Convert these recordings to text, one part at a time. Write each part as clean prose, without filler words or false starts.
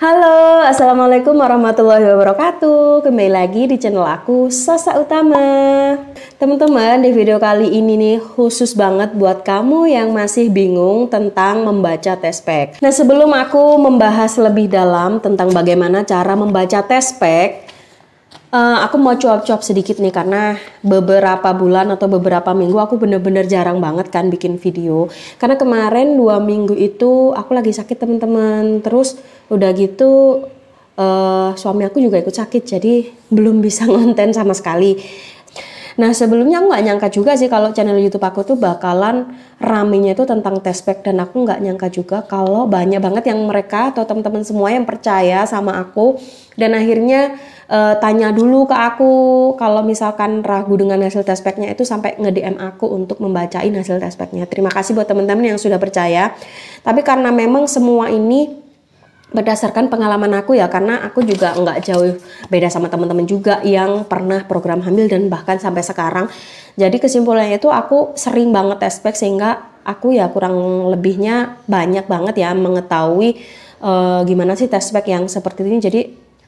Halo, Assalamualaikum warahmatullahi wabarakatuh. Kembali lagi di channel aku, Sasa Utama. Teman-teman, di video kali ini nih khusus banget buat kamu yang masih bingung tentang membaca tespek. Nah, sebelum aku membahas lebih dalam tentang bagaimana cara membaca tespek, aku mau cuap-cuap sedikit nih karena beberapa bulan atau beberapa minggu aku bener-bener jarang banget kan bikin video. Karena kemarin 2 minggu itu aku lagi sakit teman-teman. Terus udah gitu suami aku juga ikut sakit jadi belum bisa ngonten sama sekali. Nah, sebelumnya aku nggak nyangka juga sih kalau channel YouTube aku tuh bakalan ramenya itu tentang tespek, dan aku nggak nyangka juga kalau banyak banget yang mereka atau teman-teman semua yang percaya sama aku dan akhirnya tanya dulu ke aku kalau misalkan ragu dengan hasil tespeknya itu sampai nge-DM aku untuk membacain hasil tespeknya. Terima kasih buat teman-teman yang sudah percaya. Tapi karena memang semua ini berdasarkan pengalaman aku ya, karena aku juga nggak jauh beda sama teman-teman juga yang pernah program hamil dan bahkan sampai sekarang. Jadi kesimpulannya itu aku sering banget tespek sehingga aku ya kurang lebihnya banyak banget ya mengetahui gimana sih tespek yang seperti ini. Jadi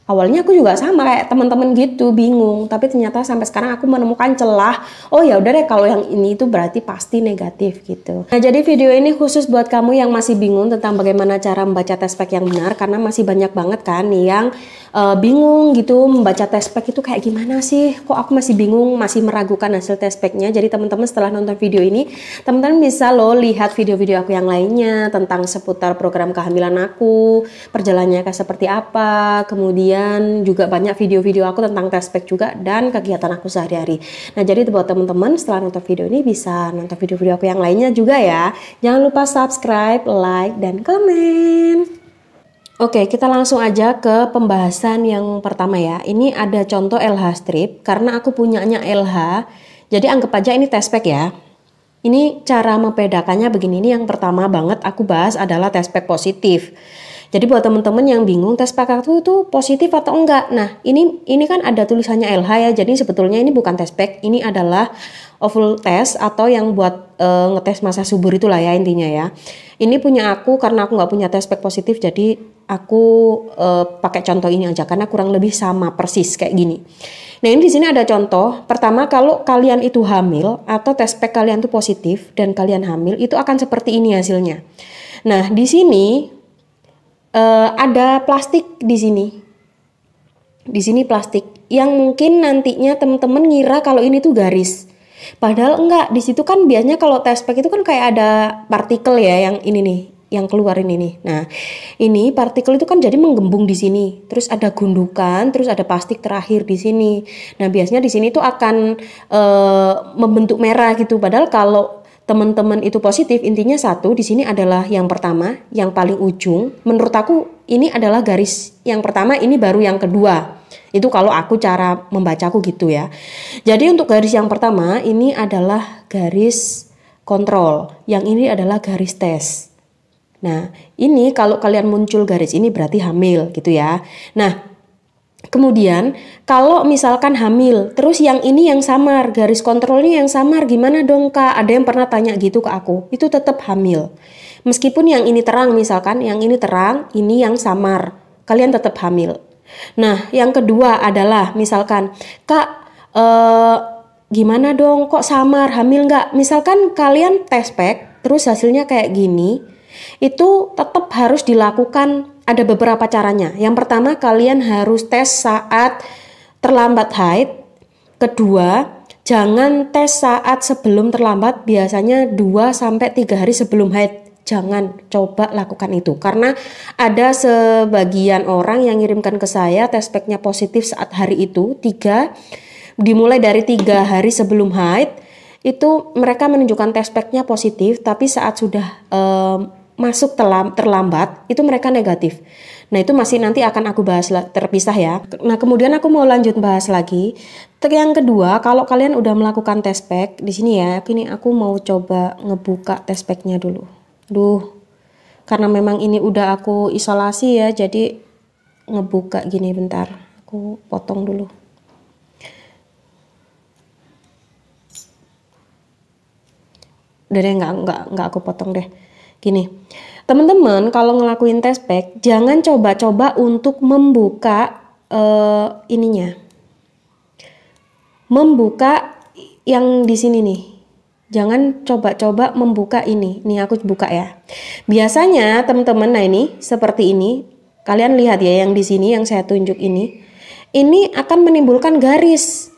awalnya aku juga sama kayak teman-teman gitu, bingung. Tapi ternyata sampai sekarang aku menemukan celah. Oh ya udah deh, kalau yang ini itu berarti pasti negatif gitu. Nah, jadi video ini khusus buat kamu yang masih bingung tentang bagaimana cara membaca tespek yang benar, karena masih banyak banget kan yang bingung gitu membaca tespek itu kayak gimana sih? Kok aku masih bingung, masih meragukan hasil tespeknya. Jadi teman-teman setelah nonton video ini, teman-teman bisa loh lihat video-video aku yang lainnya tentang seputar program kehamilan aku, perjalanannya kayak seperti apa, kemudian juga banyak video-video aku tentang tespek juga dan kegiatan aku sehari-hari. Nah, jadi buat teman-teman setelah nonton video ini bisa nonton video-video aku yang lainnya juga ya. Jangan lupa subscribe, like, dan komen. Oke, kita langsung aja ke pembahasan yang pertama ya. Ini ada contoh LH strip, karena aku punyanya LH, jadi anggap aja ini tespek ya. Ini cara membedakannya begini, ini yang pertama banget aku bahas adalah tespek positif. Jadi buat teman-teman yang bingung tespek aku itu positif atau enggak. Nah, ini kan ada tulisannya LH ya. Jadi sebetulnya ini bukan tespek, ini adalah ovule test atau yang buat ngetes masa subur itulah ya intinya ya. Ini punya aku karena aku nggak punya tespek positif, jadi aku pakai contoh ini aja karena kurang lebih sama persis kayak gini. Nah, ini di sini ada contoh. Pertama, kalau kalian itu hamil atau tespek kalian itu positif dan kalian hamil, itu akan seperti ini hasilnya. Nah, di sini ada plastik di sini. Di sini plastik yang mungkin nantinya teman-teman ngira kalau ini tuh garis. Padahal enggak, di situ kan biasanya kalau tespek itu kan kayak ada partikel ya, yang ini nih, yang keluar ini nih. Nah, ini partikel itu kan jadi menggembung di sini. Terus ada gundukan, terus ada plastik terakhir di sini. Nah, biasanya di sini tuh akan membentuk merah gitu. Padahal kalau teman-teman itu positif, intinya satu, di sini adalah yang pertama, yang paling ujung. Menurut aku ini adalah garis yang pertama, ini baru yang kedua. Itu kalau aku cara membacaku gitu ya. Jadi untuk garis yang pertama ini adalah garis kontrol, yang ini adalah garis tes. Nah, ini kalau kalian muncul garis ini berarti hamil gitu ya. Nah, kemudian kalau misalkan hamil, terus yang ini yang samar, garis kontrolnya yang samar, gimana dong Kak? Ada yang pernah tanya gitu ke aku. Itu tetap hamil. Meskipun yang ini terang, misalkan yang ini terang, ini yang samar, kalian tetap hamil. Nah, yang kedua adalah misalkan Kak, gimana dong kok samar, hamil nggak? Misalkan kalian tespek terus hasilnya kayak gini, itu tetap harus dilakukan. Ada beberapa caranya. Yang pertama, kalian harus tes saat terlambat haid. Kedua, jangan tes saat sebelum terlambat, biasanya 2-3 hari sebelum haid. Jangan coba lakukan itu, karena ada sebagian orang yang ngirimkan ke saya tespeknya positif saat hari itu dimulai dari 3 hari sebelum haid, itu mereka menunjukkan tespeknya positif, tapi saat sudah masuk terlambat itu mereka negatif. Nah, itu masih nanti akan aku bahas terpisah ya. Nah, kemudian aku mau lanjut bahas lagi. Yang kedua, kalau kalian udah melakukan tespek di sini ya, ini aku mau coba ngebuka tespeknya dulu. Karena memang ini udah aku isolasi ya, jadi ngebuka gini bentar. Aku potong dulu. Udah deh, nggak aku potong deh. Gini, Teman-teman kalau ngelakuin tespek jangan coba-coba untuk membuka membuka yang di sini nih. Jangan coba-coba membuka ini. Nih aku buka ya. Biasanya teman-teman, nah ini seperti ini. Kalian lihat ya yang di sini yang saya tunjuk ini. Ini akan menimbulkan garis.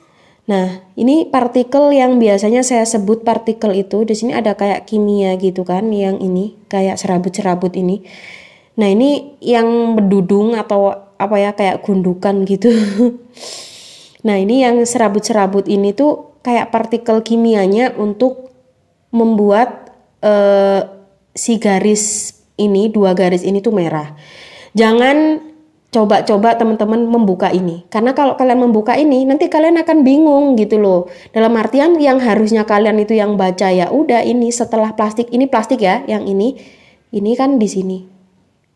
Nah, ini partikel yang biasanya saya sebut partikel itu. Di sini ada kayak kimia gitu kan, yang ini kayak serabut-serabut ini. Nah, ini yang berdudung atau apa ya, kayak gundukan gitu. Nah, ini yang serabut-serabut ini tuh kayak partikel kimianya untuk membuat si garis ini, dua garis ini tuh merah. Jangan coba-coba teman-teman membuka ini, karena kalau kalian membuka ini nanti kalian akan bingung gitu loh. Dalam artian yang harusnya kalian itu yang baca ya udah ini setelah plastik, ini plastik ya, yang ini kan di sini.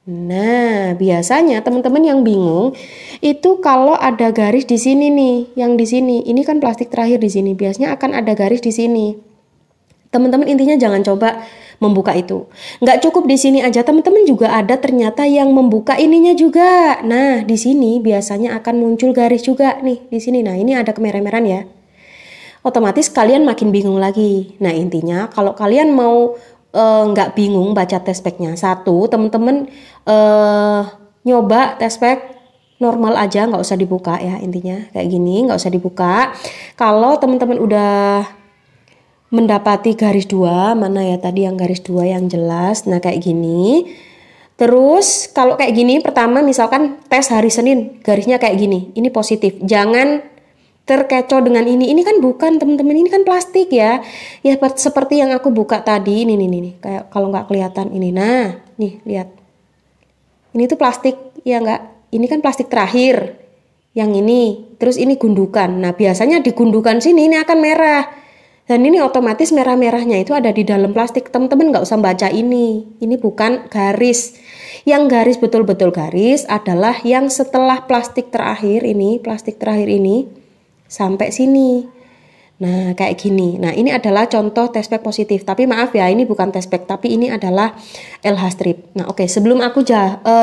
Nah, biasanya teman-teman yang bingung itu kalau ada garis di sini nih, yang di sini. Ini kan plastik terakhir di sini. Biasanya akan ada garis di sini. Teman-teman intinya jangan coba membuka itu. Nggak cukup di sini aja, teman-teman juga ada ternyata yang membuka ininya juga. Nah, di sini biasanya akan muncul garis juga nih di sini. Nah, ini ada kemerah-merahan ya. Otomatis kalian makin bingung lagi. Nah, intinya kalau kalian mau nggak bingung baca tespeknya, satu teman-teman nyoba tespek normal aja, nggak usah dibuka ya, intinya kayak gini, nggak usah dibuka. Kalau teman-teman udah mendapati garis dua, mana ya tadi yang garis dua yang jelas, nah kayak gini. Terus kalau kayak gini, pertama misalkan tes hari Senin, garisnya kayak gini, ini positif. Jangan terkecoh dengan ini kan bukan teman-teman, ini kan plastik ya. Ya seperti yang aku buka tadi, ini kayak kalau nggak kelihatan ini, nah nih lihat. Ini tuh plastik, ya nggak? Ini kan plastik terakhir, yang ini. Terus ini gundukan. Nah biasanya di gundukan sini ini akan merah. Dan ini otomatis merah-merahnya itu ada di dalam plastik. Teman-teman nggak usah baca ini. Ini bukan garis. Yang garis betul-betul garis adalah yang setelah plastik terakhir ini, sampai sini. Nah kayak gini. Nah ini adalah contoh tespek positif. Tapi maaf ya, ini bukan tespek, tapi ini adalah LH strip. Nah oke, sebelum aku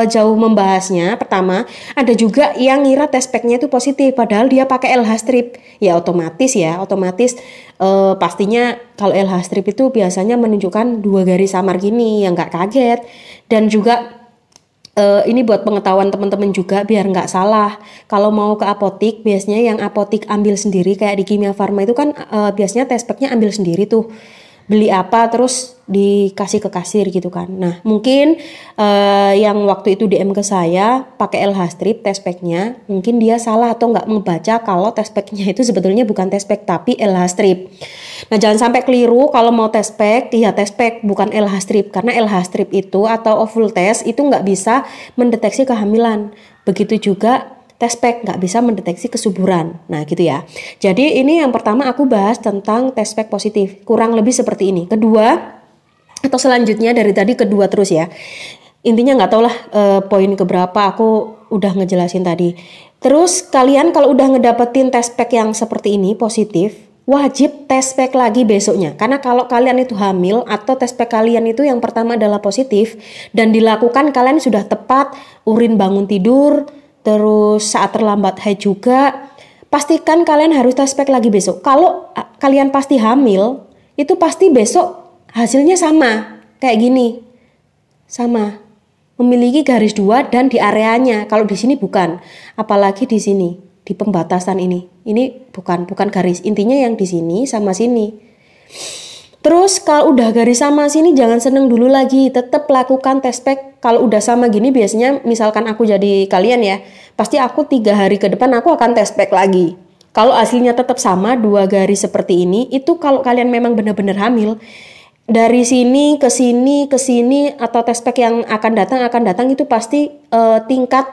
jauh membahasnya, pertama ada juga yang ngira tespeknya itu positif, padahal dia pakai LH strip. Ya otomatis pastinya kalau LH strip itu biasanya menunjukkan dua garis samar gini, yang nggak kaget. Dan juga ini buat pengetahuan teman-teman juga biar nggak salah. Kalau mau ke apotik, biasanya yang apotik ambil sendiri, kayak di Kimia Farma itu kan biasanya tespeknya ambil sendiri tuh. Beli apa terus dikasih ke kasir gitu kan. Nah mungkin yang waktu itu DM ke saya pakai LH strip tespeknya, mungkin dia salah atau nggak membaca kalau tespeknya itu sebetulnya bukan tespek tapi LH strip. Nah jangan sampai keliru kalau mau tespek, ya tespek bukan LH strip, karena LH strip itu atau ovule test itu nggak bisa mendeteksi kehamilan. Begitu juga tespek nggak bisa mendeteksi kesuburan. Nah gitu ya. Jadi ini yang pertama aku bahas tentang tespek positif. Kurang lebih seperti ini. Kedua atau selanjutnya dari tadi kedua terus ya. Intinya nggak tau lah poin keberapa aku udah ngejelasin tadi. Terus kalian kalau udah ngedapetin tespek yang seperti ini positif, wajib tespek lagi besoknya. Karena kalau kalian itu hamil atau tespek kalian itu yang pertama adalah positif dan dilakukan kalian sudah tepat, urin bangun tidur, terus saat terlambat haid juga, pastikan kalian harus tespek lagi besok. Kalau kalian pasti hamil, itu pasti besok hasilnya sama, kayak gini, sama, memiliki garis dua dan di areanya. Kalau di sini bukan, apalagi di sini, di pembatasan ini bukan garis. Intinya yang di sini sama sini. Terus kalau udah garis sama sini jangan seneng dulu lagi, tetap lakukan tespek. Kalau udah sama gini biasanya misalkan aku jadi kalian ya, pasti aku 3 hari ke depan aku akan tespek lagi. Kalau hasilnya tetap sama, 2 garis seperti ini, itu kalau kalian memang benar-benar hamil, dari sini ke sini atau tespek yang akan datang itu pasti tingkat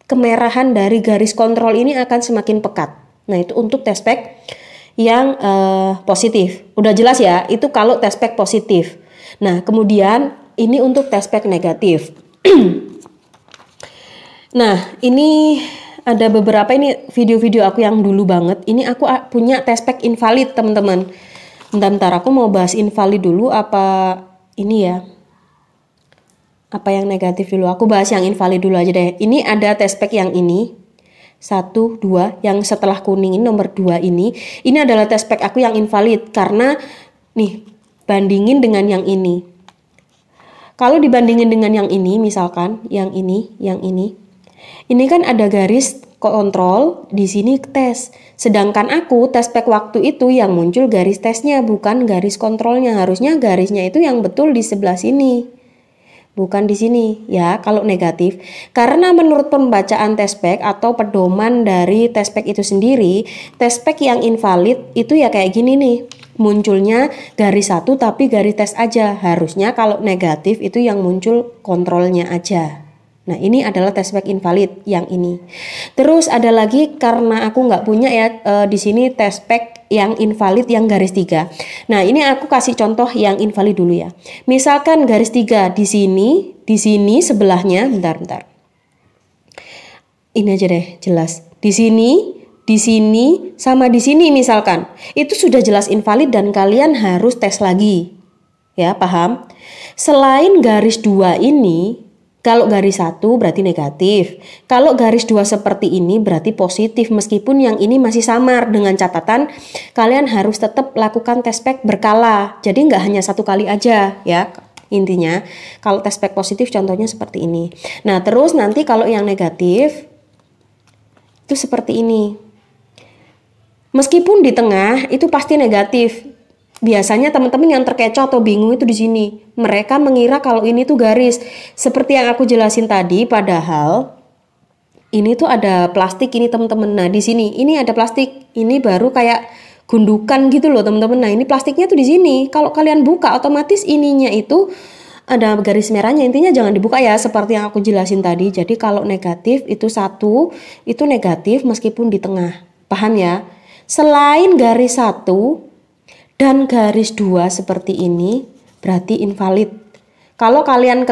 kemerahan dari garis kontrol ini akan semakin pekat. Nah itu untuk tespek yang positif. Udah jelas ya, itu kalau tespek positif. Nah, kemudian ini untuk tespek negatif. Nah, ini ada beberapa, ini video-video aku yang dulu banget. Ini aku punya tespek invalid, teman-teman. Bentar, aku mau bahas invalid dulu apa ini ya. Apa yang negatif dulu? Aku bahas yang invalid dulu aja deh. Ini ada test pack yang ini. 1, 2, yang setelah kuning ini nomor 2 ini. Ini adalah test pack aku yang invalid. Karena nih, bandingin dengan yang ini. Kalau dibandingin dengan yang ini, misalkan yang ini. Ini kan ada garis kontrol, di sini tes. Sedangkan aku test pack waktu itu yang muncul garis tesnya, bukan garis kontrolnya. Harusnya garisnya itu yang betul di sebelah sini, bukan di sini ya kalau negatif. Karena menurut pembacaan test pack atau pedoman dari test pack itu sendiri, test pack yang invalid itu ya kayak gini nih. Munculnya garis 1 tapi garis tes aja. Harusnya kalau negatif itu yang muncul kontrolnya aja. Nah ini adalah test pack invalid yang ini. Terus ada lagi karena aku nggak punya ya di sini test pack yang invalid yang garis 3. Nah ini aku kasih contoh yang invalid dulu ya. Misalkan garis 3 di sini sebelahnya, bentar. Ini aja deh jelas. Di sini sama di sini misalkan. Itu sudah jelas invalid dan kalian harus tes lagi. Ya, paham? Selain garis 2 ini, kalau garis 1 berarti negatif. Kalau garis 2 seperti ini berarti positif. Meskipun yang ini masih samar, dengan catatan kalian harus tetap lakukan test pack berkala. Jadi nggak hanya 1 kali aja ya. Intinya kalau test pack positif contohnya seperti ini. Nah terus nanti kalau yang negatif itu seperti ini. Meskipun di tengah itu pasti negatif. Biasanya teman-teman yang terkecoh atau bingung itu di sini. Mereka mengira kalau ini tuh garis. Seperti yang aku jelasin tadi, padahal ini tuh ada plastik ini teman-teman. Nah, di sini ini ada plastik. Ini baru kayak gundukan gitu loh, teman-teman. Nah, ini plastiknya tuh di sini. Kalau kalian buka otomatis ininya itu ada garis merahnya. Intinya jangan dibuka ya, seperti yang aku jelasin tadi. Jadi kalau negatif itu 1, itu negatif meskipun di tengah. Paham ya? Selain garis 1 dan garis 2 seperti ini berarti invalid. Kalau kalian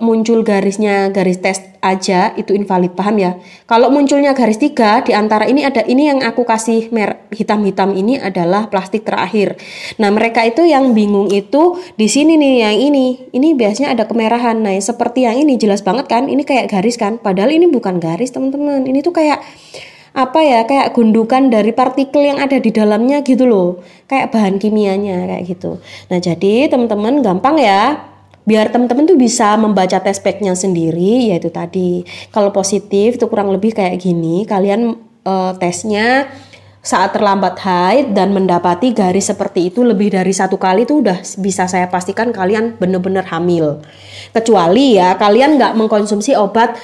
muncul garisnya garis tes aja itu invalid, paham ya? Kalau munculnya garis 3 di antara ini ada ini yang aku kasih hitam-hitam ini adalah plastik terakhir. Nah, mereka itu yang bingung itu di sini nih yang ini. Ini biasanya ada kemerahan. Nah, seperti yang ini jelas banget kan? Ini kayak garis kan? Padahal ini bukan garis, teman-teman. Ini tuh kayak apa ya, kayak gundukan dari partikel yang ada di dalamnya gitu loh, kayak bahan kimianya kayak gitu. Nah jadi teman-teman gampang ya, biar teman-teman tuh bisa membaca test pack-nya sendiri, yaitu tadi kalau positif itu kurang lebih kayak gini. Kalian tesnya saat terlambat haid dan mendapati garis seperti itu lebih dari 1 kali itu udah bisa saya pastikan kalian bener-bener hamil. Kecuali ya kalian nggak mengkonsumsi obat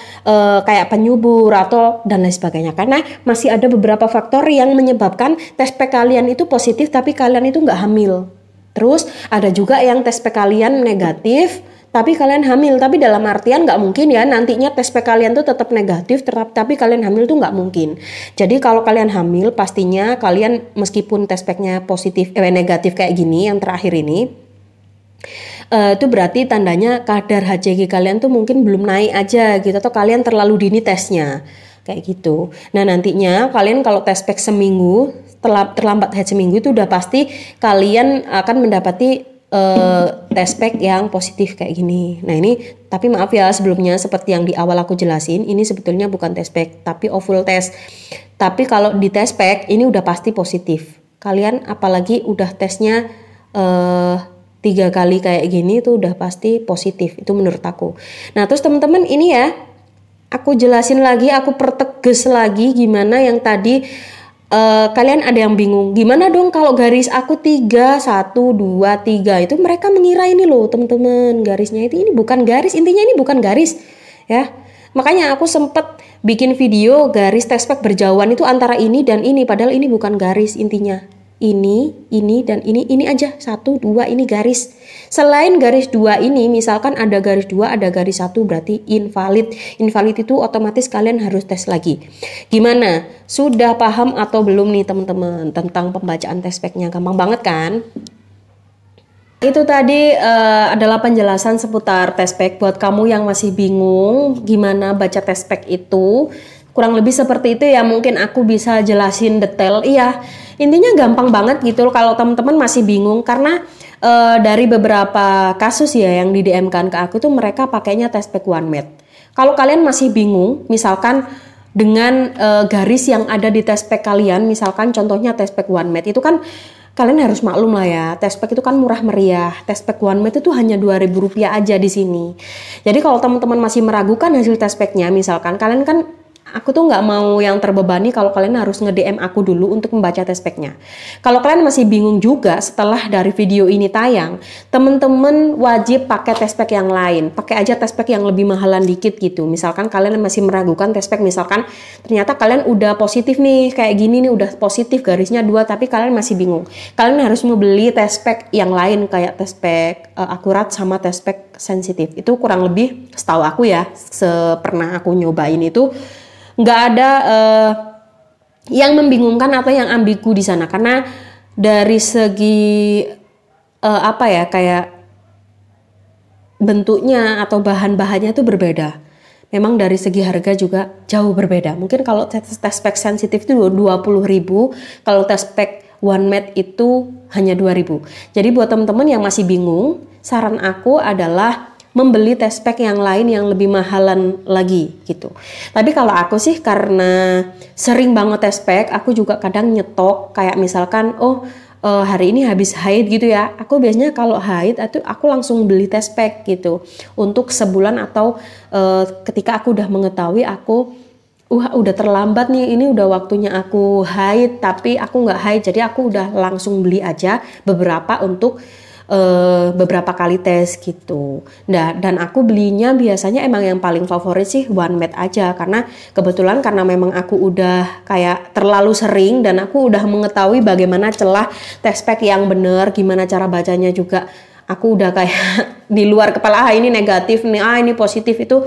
kayak penyubur atau dan lain sebagainya. Karena masih ada beberapa faktor yang menyebabkan test pack kalian itu positif tapi kalian itu nggak hamil. Terus ada juga yang test pack kalian negatif tapi kalian hamil, tapi dalam artian nggak mungkin ya nantinya tes pack kalian tuh tetap negatif tapi kalian hamil tuh nggak mungkin. Jadi kalau kalian hamil pastinya kalian meskipun tes packnya positif negatif kayak gini yang terakhir ini itu berarti tandanya kadar HCG kalian tuh mungkin belum naik aja gitu, atau kalian terlalu dini tesnya kayak gitu. Nah nantinya kalian kalau tes pack seminggu terlambat haid seminggu itu udah pasti kalian akan mendapati test pack yang positif kayak gini. Nah ini tapi maaf ya sebelumnya seperti yang di awal aku jelasin, ini sebetulnya bukan test pack tapi ovull test. Tapi kalau di test pack ini udah pasti positif. Kalian apalagi udah tesnya 3 kali kayak gini itu udah pasti positif, itu menurut aku. Nah terus teman-teman ini ya aku jelasin lagi, aku pertegas lagi gimana yang tadi kalian ada yang bingung, gimana dong kalau garis aku 3, 1, 2, 3 itu mereka mengira ini loh teman-teman garisnya itu, ini bukan garis, intinya ini bukan garis ya. Makanya aku sempet bikin video garis test pack berjauhan itu antara ini dan ini, padahal ini bukan garis intinya. Ini dan ini aja 1, 2 ini garis. Selain garis 2 ini misalkan ada garis 2 ada garis 1 berarti invalid. Invalid itu otomatis kalian harus tes lagi. Gimana? Sudah paham atau belum nih teman-teman tentang pembacaan test pack-nya? Gampang banget kan? Itu tadi adalah penjelasan seputar test pack buat kamu yang masih bingung gimana baca test pack itu. Kurang lebih seperti itu ya, mungkin aku bisa jelasin detail. Iya, intinya gampang banget gitu kalau teman-teman masih bingung karena dari beberapa kasus ya yang di DM-kan ke aku tuh mereka pakainya test pack OneMed. Kalau kalian masih bingung, misalkan dengan garis yang ada di test pack kalian, misalkan contohnya test pack OneMed itu kan kalian harus maklum lah ya, test pack itu kan murah meriah. Test pack OneMed itu hanya Rp2.000 aja di sini. Jadi kalau teman-teman masih meragukan hasil test packnya, misalkan kalian kan, aku tuh nggak mau yang terbebani kalau kalian harus nge-DM aku dulu untuk membaca test packnya. Kalau kalian masih bingung juga setelah dari video ini tayang, teman-teman wajib pakai test pack yang lain. Pakai aja test pack yang lebih mahalan dikit gitu. Misalkan kalian masih meragukan test pack, misalkan ternyata kalian udah positif nih, kayak gini nih udah positif garisnya 2, tapi kalian masih bingung. Kalian harus membeli test pack yang lain kayak test pack akurat sama test pack sensitif. Itu kurang lebih setahu aku ya, pernah aku nyobain itu nggak ada yang membingungkan atau yang ambigu di sana, karena dari segi kayak bentuknya atau bahan-bahannya itu berbeda. Memang dari segi harga juga jauh berbeda. Mungkin kalau test pack sensitif itu 20.000, kalau test pack OneMed itu hanya 2.000. Jadi buat teman-teman yang masih bingung, saran aku adalah membeli test pack yang lain yang lebih mahalan lagi gitu. Tapi kalau aku sih karena sering banget test pack, aku juga kadang nyetok kayak misalkan hari ini habis haid gitu ya. Aku biasanya kalau haid itu aku langsung beli test pack gitu untuk sebulan atau ketika aku udah mengetahui aku udah terlambat nih, ini udah waktunya aku haid tapi aku nggak haid, jadi aku udah langsung beli aja beberapa untuk beberapa kali tes gitu. Nah, dan aku belinya biasanya emang yang paling favorit sih OneMed aja, karena kebetulan karena memang aku udah kayak terlalu sering dan aku udah mengetahui bagaimana celah test pack yang bener, gimana cara bacanya juga. Aku udah kayak di luar kepala, ini negatif nih, ini positif. Itu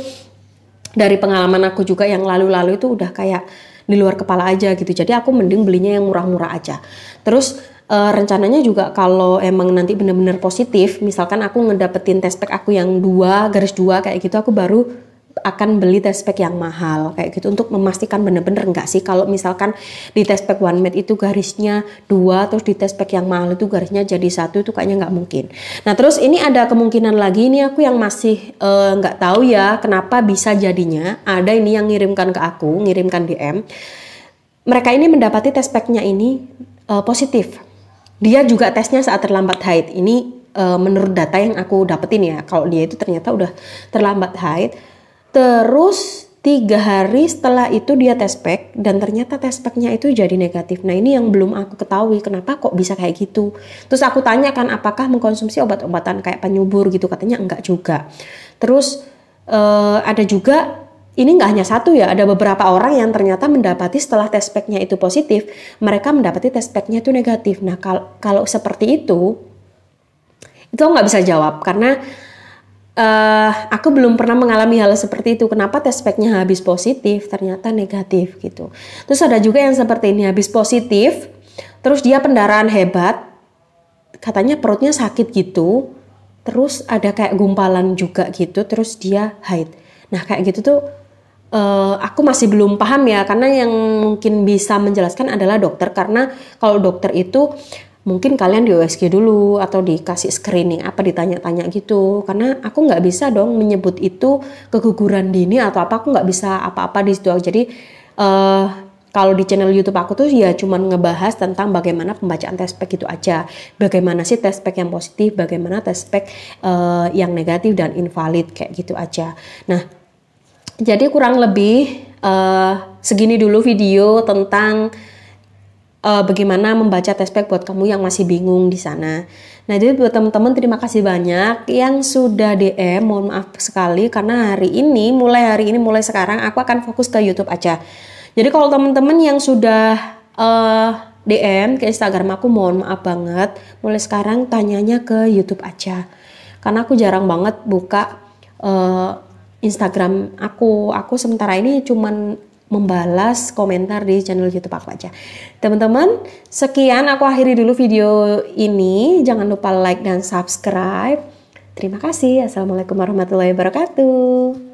dari pengalaman aku juga yang lalu-lalu itu udah kayak di luar kepala aja gitu. Jadi aku mending belinya yang murah-murah aja. Terus rencananya juga kalau emang nanti bener-bener positif, misalkan aku ngedapetin test pack aku yang 2 kayak gitu, aku baru akan beli test pack yang mahal kayak gitu untuk memastikan bener-bener enggak sih kalau misalkan di test pack OneMed itu garisnya 2, terus di test pack yang mahal itu garisnya jadi 1, itu kayaknya nggak mungkin. Nah terus ini ada kemungkinan lagi, ini aku yang masih nggak tahu ya kenapa bisa jadinya. Ada ini yang ngirimkan ke aku, ngirimkan DM, mereka ini mendapati test packnya ini positif. Dia juga tesnya saat terlambat haid. Ini menurut data yang aku dapetin ya, kalau dia itu ternyata udah terlambat haid. Terus 3 hari setelah itu dia test pack dan ternyata test packnya itu jadi negatif. Nah ini yang belum aku ketahui kenapa kok bisa kayak gitu. Terus aku tanyakan apakah mengkonsumsi obat-obatan kayak penyubur gitu, katanya enggak juga. Terus ada juga, ini nggak hanya satu ya, ada beberapa orang yang ternyata mendapati setelah test packnya itu positif, mereka mendapati test packnya itu negatif. Nah kalau seperti itu nggak bisa jawab karena aku belum pernah mengalami hal seperti itu. Kenapa test packnya habis positif ternyata negatif gitu. Terus ada juga yang seperti ini, habis positif, terus dia pendarahan hebat, katanya perutnya sakit gitu, terus ada kayak gumpalan juga gitu, terus dia haid. Nah kayak gitu tuh aku masih belum paham ya, karena yang mungkin bisa menjelaskan adalah dokter, karena kalau dokter itu mungkin kalian di USG dulu atau dikasih screening apa, ditanya-tanya gitu, karena aku nggak bisa dong menyebut itu keguguran dini atau apa, aku nggak bisa apa-apa di situ. Jadi kalau di channel YouTube aku tuh ya cuman ngebahas tentang bagaimana pembacaan test pack itu aja, bagaimana sih test pack yang positif, bagaimana test pack yang negatif dan invalid kayak gitu aja. Nah jadi kurang lebih segini dulu video tentang bagaimana membaca test pack buat kamu yang masih bingung di sana. Nah jadi buat teman-teman terima kasih banyak yang sudah DM, mohon maaf sekali karena mulai hari ini mulai sekarang aku akan fokus ke YouTube aja. Jadi kalau teman-teman yang sudah DM ke Instagram aku, mohon maaf banget, mulai sekarang tanyanya ke YouTube aja. Karena aku jarang banget buka Instagram aku sementara ini cuman membalas komentar di channel YouTube aku aja. Teman-teman, sekian aku akhiri dulu video ini. Jangan lupa like dan subscribe. Terima kasih. Assalamualaikum warahmatullahi wabarakatuh.